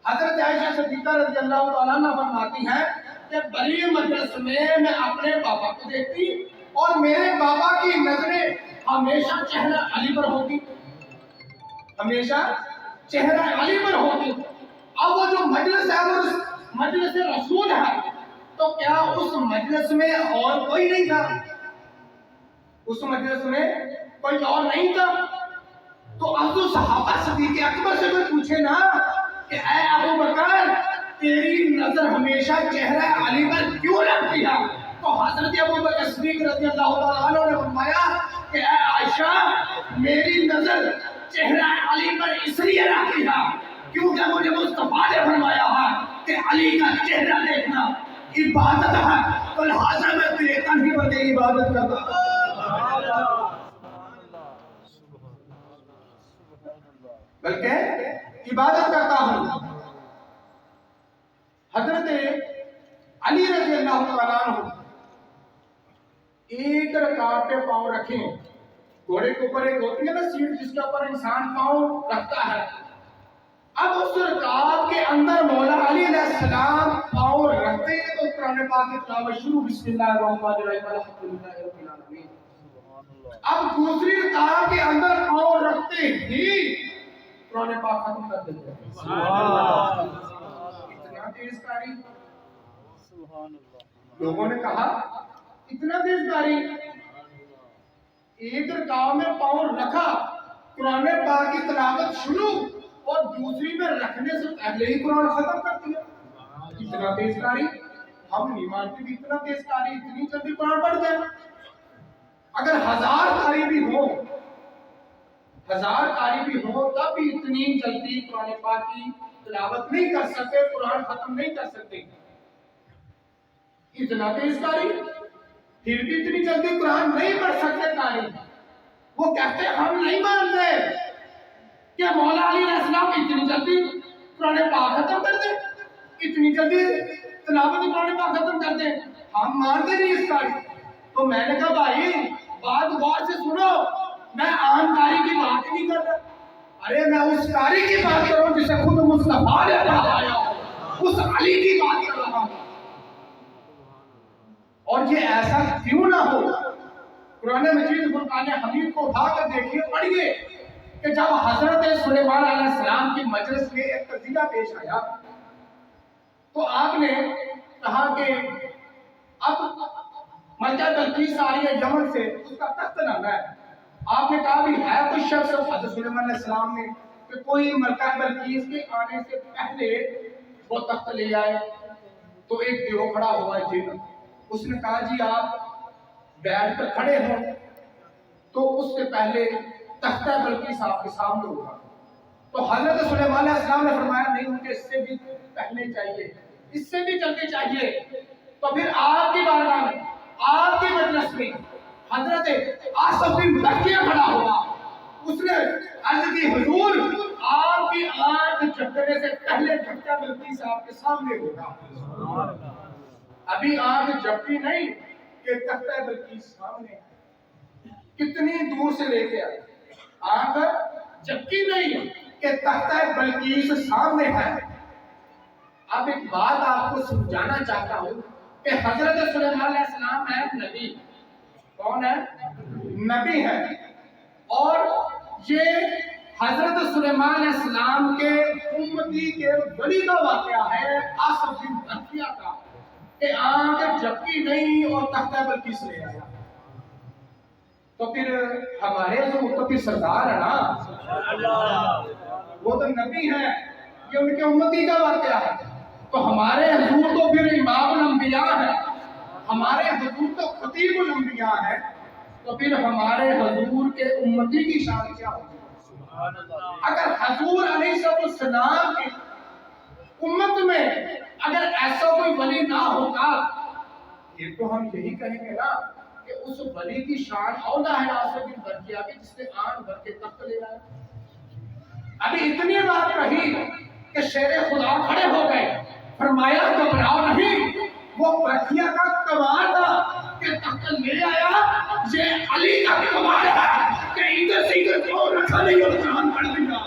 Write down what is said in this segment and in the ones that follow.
حضرت عائشہ صدیقہ رضی اللہ تعالیٰ عنہ فرماتی ہیں کہ بڑی مجلس میں اپنے بابا کو دیکھتی اور میرے بابا کی نظریں ہمیشہ چہرہ علی پر ہوتی، ہمیشہ چہرہ علی پر ہوتی۔ اب وہ جو مجلس ہے وہ مجلس رسول ہے، تو کیا اس مجلس میں اور کوئی نہیں تھا؟ اس مجلس میں کوئی اور نہیں تھا؟ تو اب تو صحابہ صدیق اکبر سے کوئی پوچھے نا کہ اے ابو بکر تیری نظر ہمیشہ چہرہ علی پر کیوں رکھتی ہے؟ تو حضرت ابو بکر صدیق رضی اللہ تعالیٰ عنہ نے فرمایا کہ اے عائشہ میری نظر چہرہ علی پر اس لیے رکھتی ہے کیونکہ مجھے مصطفیٰ نے فرمایا ہے کہ علی کا چہرہ دیکھنا عبادت ہے، تو لہٰذا میں تیرے کنھے پر تیری عبادت کرتا ہوں۔ بلکہ عبادت کرتا ہوں۔ حضرت علی رضی اللہ تعالیٰ عنہ ایک رکعت پہ پاؤں رکھیں، گھوڑے کے اوپر ایک ہوتی ہے نا سیٹ جس کے اوپر انسان پاؤں رکھتا ہے، اب اس رکعت کے اندر مولا علی علیہ السلام پاؤں رکھتے ہیں تو قرآن پاک کی تلاوت شروع، بسم اللہ الرحمن الرحیم الحمدللہ رب العالمین۔ اب دوسری رکعت کے اندر پاؤں رکھتے ہی قرآن پاک ختم کر دیتے ہیں۔ اتنا تیز قاری، لوگوں نے کہا اتنا تیز قاری، ایک رکعت میں پاؤں رکھا، قرآن پاک کی تلاوت شروع اور دوسری میں رکھنے سے پہلے ہی قرآن ختم کر دیا۔ اتنا تیز قاری، ہم نہیں مانتے کہ اتنا تیز قاری اتنی جلدی قرآن پڑھ جائے۔ اگر 1000 قاری بھی ہو، 1000 قاری بھی ہو تب بھی اتنی جلدی قرآن پاک کی تلاوت نہیں کر سکتے، قرآن ختم نہیں کر سکتے۔ اتنا تیز قاری، پھر بھی اتنی جلدی قرآن نہیں پڑھ سکتے قاری۔ وہ کہتے ہم نہیں مانتے کہ مولا علی علیہ السلام اتنی جلدی قرآن پاک ختم کر دیں، اتنی جلدی تلاوت قرآن پاک ختم کر دیں، ہم مانتے نہیں اس قاری۔ تو میں نے کہا بھائی بات غور سے سنو، میں عام قاری کی بات نہیں کر رہا، ارے میں اس قاری کی بات کر رہا ہوں جسے خود مصطفیٰ نے پڑھایا، اس علی کی بات کر رہا ہوں۔ اور یہ ایسا کیوں نہ ہو؟ قرآن مجید فرقان حمید کو اٹھا کر دیکھیے، پڑھیے کہ جب حضرت سلیمان علیہ السلام کی مجلس میں ایک قضیہ پیش آیا تو آپ نے کہا کہ اب ملکہ بلقیس آ رہی ہے یمن سے، اس کا تخت لانا ہے۔ آپ نے کہا بھی ہے کوئی شخص حضرت سلیمان علیہ السلام نے کہ کوئی ملکہ بلقیس کے آنے سے پہلے وہ تخت لے آئے؟ تو ایک دیو کھڑا ہوا ہے جن، اس نے کہا جی آپ بیٹھ کر کھڑے ہوں تو اس سے پہلے تختہ بلقیس آپ کے سامنے ہوگا۔ تو حضرت سلیمان علیہ السلام نے فرمایا نہیں مجھے اس سے بھی پہلے چاہیے، اس سے بھی جلدی چاہیے۔ تو پھر آپ کی بارگاہ میں، آپ کی مجلس میں حضرت آصف بن برقیہ کھڑا ہوا، اس نے عرض کی حضور آپ کی آنکھ جھپکنے سے پہلے تختہ بلقیس آپ کے سامنے ہوگا۔ ابھی آنکھ جھپکی نہیں کہ تختہ بلقیس سامنے ہے، کتنی دور سے لے کے آئے، آنکھ جھپکی نہیں کہ تختہ بلقیس سامنے ہے۔ اب ایک بات آپ کو سمجھانا چاہتا ہوں کہ حضرت سلیمان علیہ السلام ہے نبی، کون ہے؟ نبی ہے، اور یہ حضرت سلیمان علیہ السلام کے امتی کے ولی کا واقعہ ہے، آصف بن برقیہ کا، کہ آنکھ جھپکی نہیں اور تختہ بلقیس لے آیا۔ تو پھر ہمارے حضور تو پھر سردار ہے نا، وہ تو نبی ہے، یہ ان کے امتی کا واقعہ ہے۔ تو ہمارے حضور تو پھر امام الانبیاء ہے، ہمارے حضور تو خطیب الانبیاء ہے، تو پھر ہمارے حضور کے امتی کی شان کیا ہوگی؟ اگر حضور علیہ السلام کی امت میں اگر ایسا کوئی ولی نہ ہوگا، یہ تو ہم یہی کہیں گے نا کہ اس ولی کی شان اولا ہے آصف بن برقیہ کی، جس نے آن بھر کے تخت لے آیا۔ ابھی اتنی بات کہی کہ شیر خدا کھڑے ہو گئے، فرمایا گھبراؤ نہیں، وہ برقیہ کا کمال تھا کہ تخت لے آیا، یہ علی کا کمال ہے کہ ادھر سے ادھر کیوں رکھا نہیں اور قرآن پڑھ دیا۔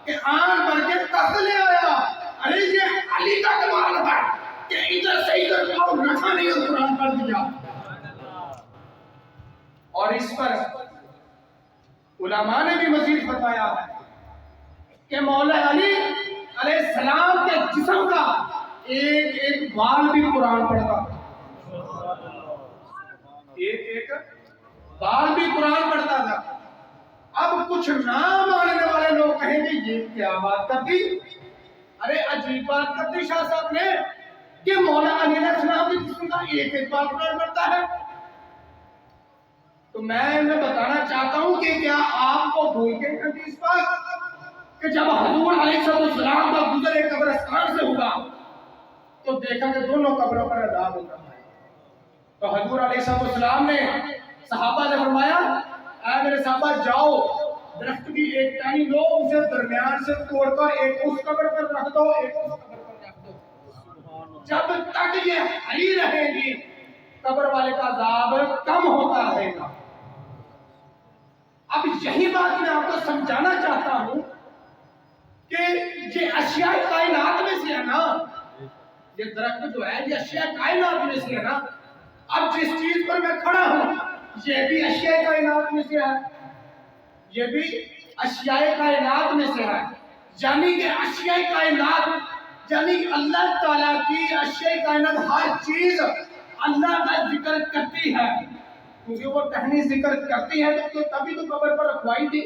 کہ آن بھر کے تخت لے آیا. ارے یہ علی کا کمال ہے کہ ادھر سے ادھر پاؤں رکھا نہیں اور قرآن پڑھ دیا. اور اس پر علماء نے بھی مزید بتایا ہے کہ مولا علی علیہ السلام کے جسم کا ایک ایک بال بھی قرآن پڑھتا تھا. ایک ایک بال بھی قرآن پڑھتا تھا. اب کچھ نہ ماننے والے لوگ کہیں گے یہ کیا بات کر دی. ارے عجیب بات کر دی شاہ صاحب نے کہ مولا علی علیہ السلام کے جسم کا ایک ایک بال قرآن پڑھتا ہے. تو میں انہیں بتانا چاہتا ہوں کہ کیا آپ کو بھول گئے حدیث پاک کہ جب حضور علیہ السلام کا گزر ایک قبرستان سے ہوا تو دیکھا کہ دونوں قبروں پر عذاب ہوتا ہے. تو حضور علیہ السلام نے صحابہ سے فرمایا اے میرے صحابہ جاؤ درخت کی ایک ٹہنی لو اسے درمیان سے توڑ کر ایک اس قبر پر رکھ دو ایک اس قبر پر رکھ دو. جب تک یہ ہری رہے گی قبر والے کا عذاب کم ہوتا رہے گا. اب یہی بات میں آپ کو سمجھانا چاہتا ہوں کہ یہ اشیاء کائنات میں سے ہے نا, یہ درخت جو ہے یہ اشیاء کائنات میں سے ہے نا. اب جس چیز پر میں کھڑا ہوں یہ بھی اشیاء کائنات میں سے ہے, یہ بھی اشیاء کائنات میں سے ہے. یعنی کہ اشیاء کائنات یعنی اللہ تعالیٰ کی اشیاء کائنات ہر چیز اللہ کا ذکر کرتی ہے کیونکہ وہ ٹہنی ذکر کرتی ہے تو تبھی تو قبر پر رکھوائی تھی.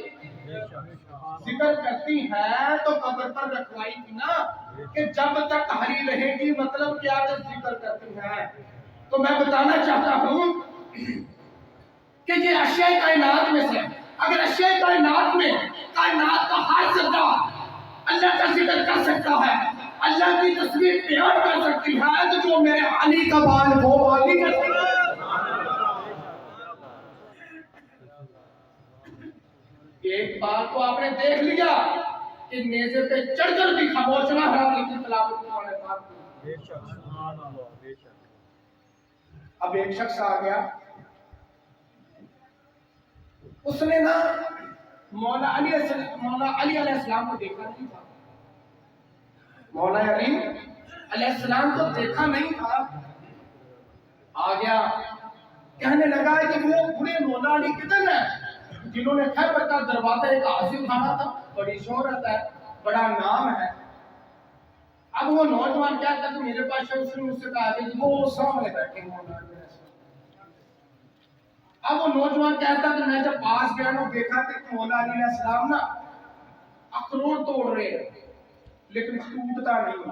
ذکر کرتی ہے تو قبر پر رکھوائی تھی نا کہ جب تک ہری رہے گی مطلب کیا کہ ذکر کرتی ہے. تو میں بتانا چاہتا ہوں کہ یہ اشیاء کائنات میں سے اگر اشیاء کائنات میں کائنات کا ہر ذرہ اللہ کا ذکر کر سکتا ہے اللہ کی تصویر بیان کر سکتی ہے تو جو میرے علی کا بال وہ بال نہیں کر سکتا. ایک بات کو آپ نے دیکھ لیا کہ نیزے پہ چڑھ کر بھی خاموش نہ رہا لیکن تلاوت کرنے والا. اب ایک شخص آ گیا اس نے نا مولا علی علیہ السلام کو دیکھا نہیں تھا. مولا علی علیہ السلام کو دیکھا نہیں تھا. آ گیا کہنے لگا کہ وہ بڑے مولا علی کدھر ہیں جنہوں نے خیبر کا دروازہ ایک حاصل اٹھانا تھا, بڑی شہرت ہے, بڑا نام ہے. اب وہ نوجوان کیا کہتا کہ میرے پاس ہے, اس نے مجھ سے کہا کہ وہ سامنے بیٹھے مولا علی. اب وہ نوجوان کہتا کہ میں جب پاس گیا نا دیکھا کہ مولا علی علیہ السلام نا اخروٹ توڑ رہے لیکن ٹوٹتا نہیں,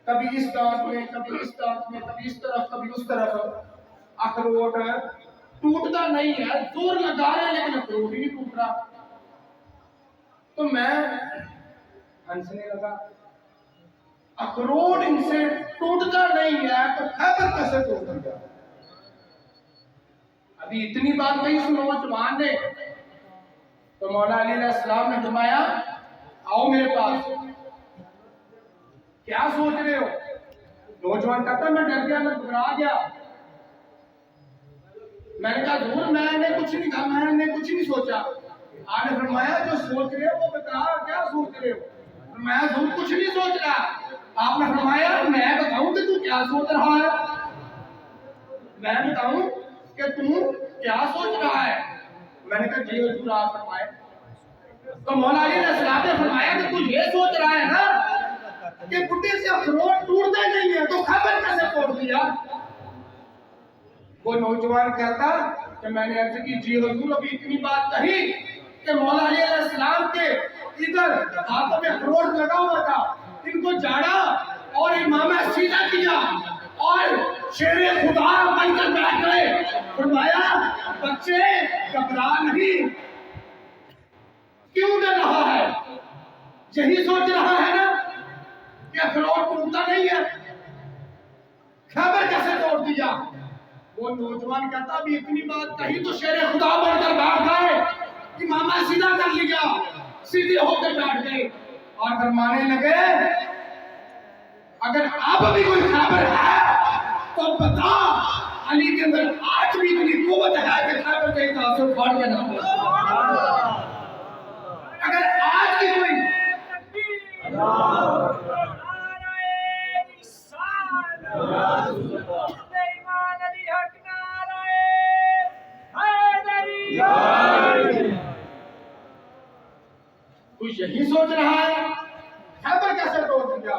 کبھی اس دانت میں کبھی اس دانت میں کبھی اس طرف کبھی اس طرف, اخروٹ ٹوٹتا نہیں ہے, زور لگا رہے لیکن اخروٹ ہی نہیں ٹوٹ رہا. تو میں ہنسنے لگا, اخروٹ ان سے ٹوٹتا نہیں ہے تو خیبر کیسے ٹوٹ گیا. ابھی اتنی بات نہیں اس نوجوان نے تو مولا علی علیہ السلام نے فرمایا آؤ میرے پاس, کیا سوچ رہے ہو. نوجوان کہتا میں ڈر گیا, میں گھبرا گیا. میں نے کہا حضور میں نے کچھ نہیں کہا, میں نے کچھ نہیں سوچا. آپ نے فرمایا جو سوچ رہے ہو وہ بتا کیا سوچ رہے ہو. میں حضور کچھ نہیں سوچ رہا. آپ نے فرمایا میں بتاؤں کہ تو کیا سوچ رہا ہے, میں بتاؤں کہ تم کیا سوچ رہا ہے. میں نے کہا جی حضور آپ فرمائے. تو مولا علی علیہ السلام نے فرمایا کہ تو یہ سوچ رہا ہے نا کہ بڈھے سے اخروٹ ٹوٹتا نہیں ہے تو خیبر کیسے توڑ دیا. وہ نوجوان کہتا کہ میں نے عرض کی جی حضور ابھی اتنی بات کہی کہ مولا علی علیہ السلام کے ادھر ہاتھوں میں اخروٹ لگا ہوا تھا, ان کو جاڑا اور امامہ سیدھا کیا اور شیر خدا بن کر بیٹھ گئے. فرمایا بچے گھبرا نہیں, کیوں ڈر رہا ہے, یہی سوچ رہا ہے نا کہ اخروٹ ٹوٹتا نہیں ہے, خیبر کیسے توڑ دیا. وہ نوجوان کہتا ابھی اتنی بات کہی تو شیر خدا بن کر بیٹھ گئے, امامہ سیدھا کر لیا, سیدھے ہو کر بیٹھ گئے اور فرمانے لگے اگر اب بھی کوئی خیبر ہے تو بتا علی کے اندر آج بھی اتنی قوت ہے کہ خیبر کے تاثر پھاڑ کے نہ ہو. اگر آج کی کوئی تو یہی سوچ رہا ہے خیبر کیسے توڑ دیا؟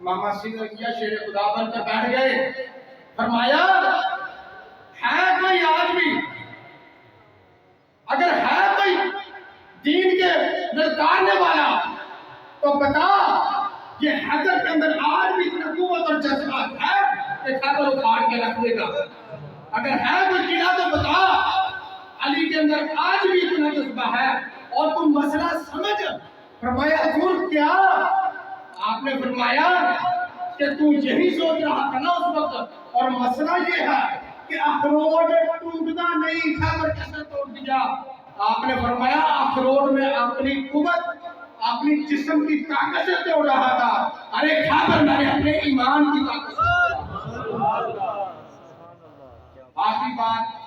ماما سیدھا کیا شیر خدا بن کر بیٹھ گئے. فرمایا ہے کوئی آج بھی اگر ہے کوئی دین کے للکارنے والا تو بتا یہ حیدر کے اندر آج بھی اتنا قوت اور جذبات ہے کہ خیبر اکھاڑ کے رکھ دے گا. اگر ہے کوئی قلعہ تو بتا علی کے اندر آج بھی اتنا جذبہ ہے اور تم مسئلہ سمجھ. فرمایا حضور کیا؟ آپ نے فرمایا کہ تو یہی سوچ رہا تھا نا اس وقت اور مسئلہ یہ ہے کہ اخروٹ ٹوٹتا نہیں خیبر کیسے توڑ دیا؟ آپ نے فرمایا اخروٹ میں اپنی قوت اپنی جسم کی طاقت سے توڑ رہا تھا. ارے خیبر میں نے اپنے ایمان کی طاقت سے توڑ رہا تھا. آخری بات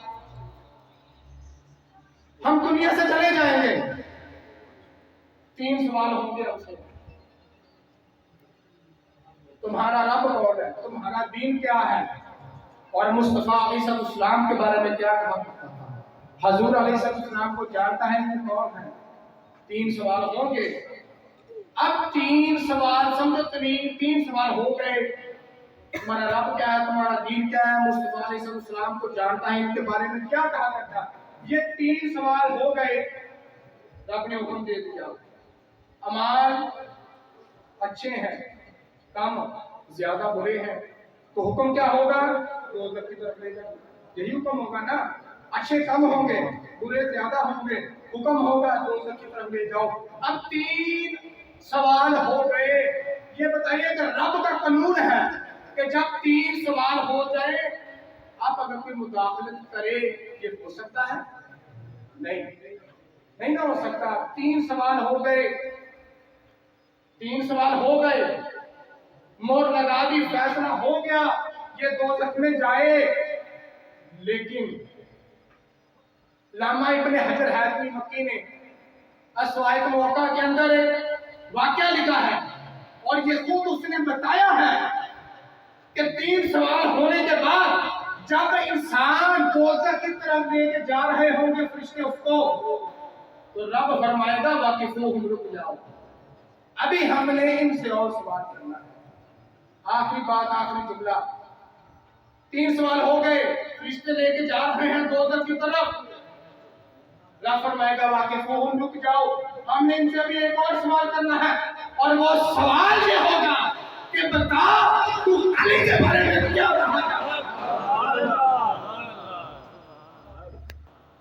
ہم دنیا سے چلے جائیں گے 3 سوال ہوں گے ہم سے. تمہارا رب کون ہے؟ تمہارا دین کیا ہے؟ اور مصطفیٰ علیہ السلام کے بارے میں کیا کہا کرتا تھا؟ حضور علیہ السلام کو جانتا ہے کہ کون ہے؟ 3 سوال ہوں گے. اب 3 سوال سمجھو 3 سوال ہو گئے. تمہارا رب کیا ہے؟ تمہارا دین کیا ہے؟ مصطفیٰ علیہ السلام کو جانتا ہے، ان کے بارے میں کیا کہا کرتا ہے؟ یہ 3 سوال ہو گئے. رب نے حکم دے دیا اعمال اچھے ہیں کم زیادہ برے ہیں تو حکم کیا ہوگا؟ دوزخ کی طرف لے جاؤ. یہی حکم ہوگا نا. اچھے کم ہوں گے برے زیادہ ہوں گے حکم ہوگا دوزخ کی طرف لے جاؤ. اب 3 سوال ہو گئے. یہ بتائیے کہ رب کا قانون ہے کہ جب 3 سوال ہو جائے اب اگر کوئی مداخلت کرے یہ ہو سکتا ہے؟ نہیں نہ ہو سکتا. 3 سوال ہو گئے. 3 سوال ہو گئے. مور لگا دی فیصلہ ہو گیا یہ دوزخ میں جائے. لیکن علامہ ابن حجر حیثمی مکی نے اسوائق موقع کے اندر ایک واقعہ لکھا ہے اور یہ خود اس نے بتایا ہے کہ 3 سوال ہونے کے بعد جب انسان دوزخ کی طرف لے کے جا رہے ہوں گے فرشتے اس کو تو رب فرمائے گا واقفوہم رک جاؤ ابھی ہم نے ان سے اور سوال کرنا ہے. آخری بات آخری جملہ 3 سوال ہو گئے. فرشتے لے کے جا رہے ہیں دوزخ کی طرف. رب فرمائے گا واقفوہم رک جاؤ ہم نے ان سے ابھی ایک اور سوال کرنا ہے اور وہ سوال یہ ہوگا کہ بتا تو علی کے بارے میں کیا کہا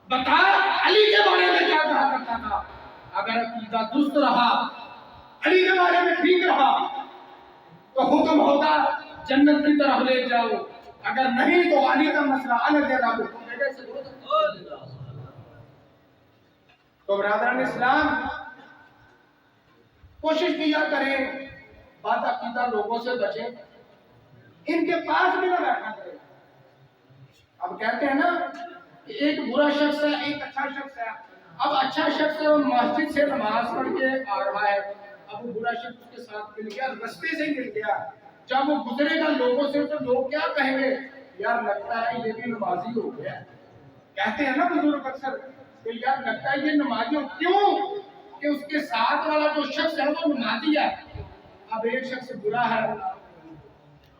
بتا علی کے بارے میں کیا کہا کرتا تھا. اگر عقیدہ درست رہا علی کے بارے میں ٹھیک رہا تو حکم ہوگا جنت کی طرف لے جاؤ. اگر نہیں تو علی کا مسئلہ الگ ہے. تو برادران اسلام کوشش کیا کریں بات عقیدہ لوگوں سے بچیں ان کے پاس بھی نہ بیٹھنا کریں. اب کہتے ہیں نا کہ ایک برا شخص ہے ایک اچھا شخص ہے. اب اچھا شخص مسجد سے نماز پڑھ کے آ رہا ہے اب وہ برا شخص اس کے ساتھ مل گیا رستے سے ہی مل گیا. جب وہ گزرے گا لوگوں سے تو لوگ کیا کہیں گے؟ یار لگتا ہے یہ بھی نمازی ہو گیا. کہتے ہیں نا بزرگ اکثر کہ یار لگتا ہے یہ نمازی ہو. کیوں کہ اس کے ساتھ والا جو شخص ہے وہ نمازی ہے. اب ایک شخص برا ہے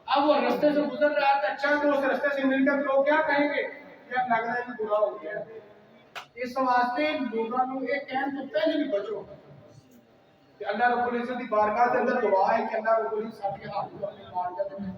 اب وہ رستے سے گزر رہا ہے اچھا تو اس رستے سے مل کر لوگ کیا کہیں گے؟ یار لگ رہا ہے کہ برا ہو گیا. اس واسطے لوگوں کو ایک کہن تو پہلے بھی بچو کہ اللہ رب العزت کی بارگاہ کے اندر دعا ہے کہ اللہ رب العزت سب کے ہاتھ کو اپنی بارگاہ کے اندر